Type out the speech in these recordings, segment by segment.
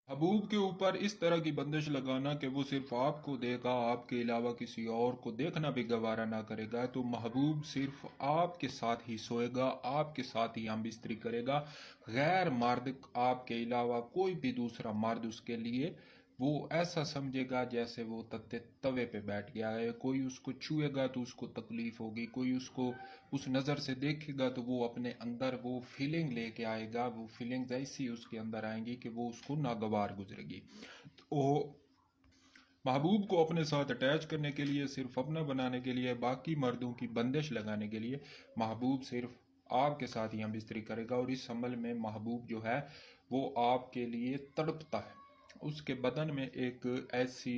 महबूब के ऊपर इस तरह की बंदिश लगाना कि वो सिर्फ आपको देगा, आपके अलावा किसी और को देखना भी गवारा ना करेगा। तो महबूब सिर्फ आपके साथ ही सोएगा, आपके साथ ही हम बिस्तरी करेगा। गैर मर्द, आपके अलावा कोई भी दूसरा मर्द उसके लिए वो ऐसा समझेगा जैसे वो तवे पे बैठ गया है। कोई उसको छुएगा तो उसको तकलीफ होगी, कोई उसको उस नज़र से देखेगा तो वो अपने अंदर वो फीलिंग लेके आएगा, वो फीलिंग्स ऐसी उसके अंदर आएंगी कि वो उसको नागवार गुजरेगी। तो महबूब को अपने साथ अटैच करने के लिए, सिर्फ अपना बनाने के लिए, बाकी मर्दों की बंदिश लगाने के लिए महबूब सिर्फ आपके साथ ही हम बिस्तरी करेगा। और इस अमल में महबूब जो है वो आपके लिए तड़पता है। उसके बदन में एक ऐसी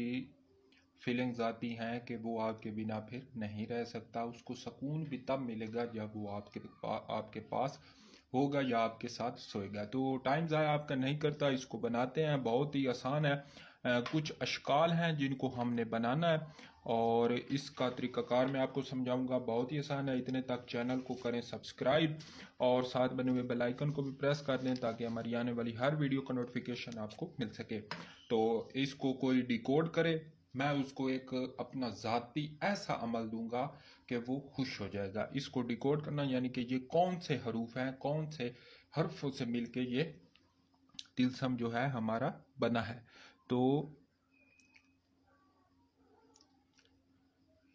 फीलिंग्स आती हैं कि वो आपके बिना फिर नहीं रह सकता। उसको सुकून भी तब मिलेगा जब वो आपके पास होगा या आपके साथ सोएगा। तो टाइम ज़ाया आपका नहीं करता, इसको बनाते हैं, बहुत ही आसान है। कुछ अशकाल हैं जिनको हमने बनाना है और इसका तरीक़ाकार मैं आपको समझाऊंगा, बहुत ही आसान है। इतने तक चैनल को करें सब्सक्राइब और साथ बने हुए बेल आइकन को भी प्रेस कर दें ताकि हमारी आने वाली हर वीडियो का नोटिफिकेशन आपको मिल सके। तो इसको कोई डिकोड करे, मैं उसको एक अपना ज़ाती ऐसा अमल दूंगा कि वो खुश हो जाएगा। इसको डिकोड करना यानी कि ये कौन से हरूफ हैं, कौन से हर्फों से मिलके ये तिलस्म जो है हमारा बना है। तो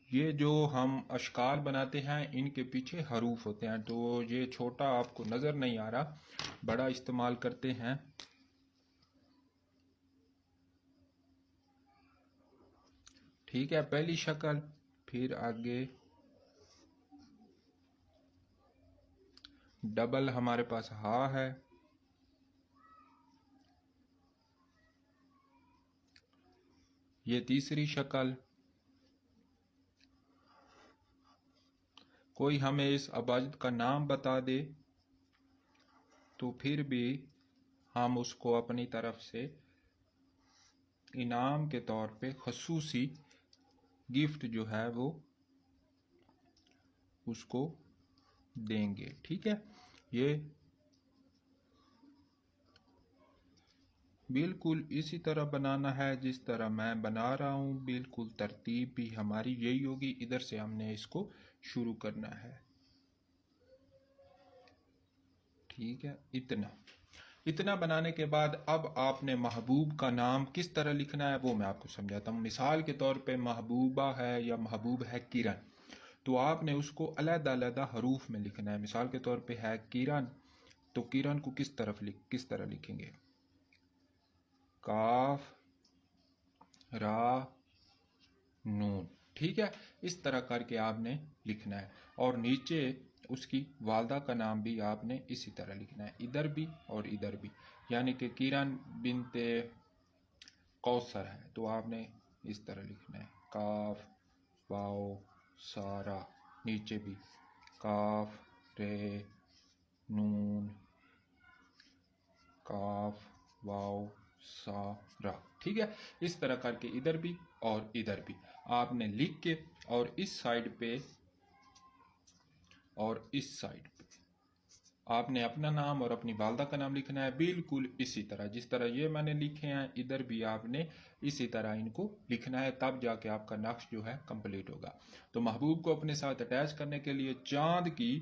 ये जो हम अशकाल बनाते हैं इनके पीछे हरूफ होते हैं। तो ये छोटा आपको नज़र नहीं आ रहा, बड़ा इस्तेमाल करते हैं। ठीक है, पहली शक्ल, फिर आगे डबल हमारे पास हा है, ये तीसरी शक्ल। कोई हमें इस अबाजत का नाम बता दे तो फिर भी हम उसको अपनी तरफ से इनाम के तौर पे खसूसी गिफ्ट जो है वो उसको देंगे। ठीक है, ये बिल्कुल इसी तरह बनाना है जिस तरह मैं बना रहा हूँ। बिल्कुल तरतीब भी हमारी यही होगी। इधर से हमने इसको शुरू करना है। ठीक है, इतना बनाने के बाद अब आपने महबूब का नाम किस तरह लिखना है वो मैं आपको समझाता हूँ। मिसाल के तौर पे महबूबा है या महबूब है किरण, तो आपने उसको अलग-अलग हरूफ में लिखना है। मिसाल के तौर पे है किरण, तो किरण को किस तरह लिखेंगे? काफ रा नून। ठीक है, इस तरह करके आपने लिखना है। और नीचे उसकी वालदा का नाम भी आपने इसी तरह लिखना है, इधर भी और इधर भी। यानी कि किरण बिनते कौसर है तो आपने इस तरह लिखना है, काफ वाओ सारा, नीचे भी काफ रे नून काफ वाओ सारा। ठीक है, इस तरह करके इधर भी और इधर भी आपने लिख के और इस साइड पे और इस साइड पे आपने अपना नाम और अपनी वालदा का नाम लिखना है। बिल्कुल इसी तरह जिस तरह ये मैंने लिखे हैं, इधर भी आपने इसी तरह इनको लिखना है, तब जाके आपका नक्श जो है कंप्लीट होगा। तो महबूब को अपने साथ अटैच करने के लिए चांद की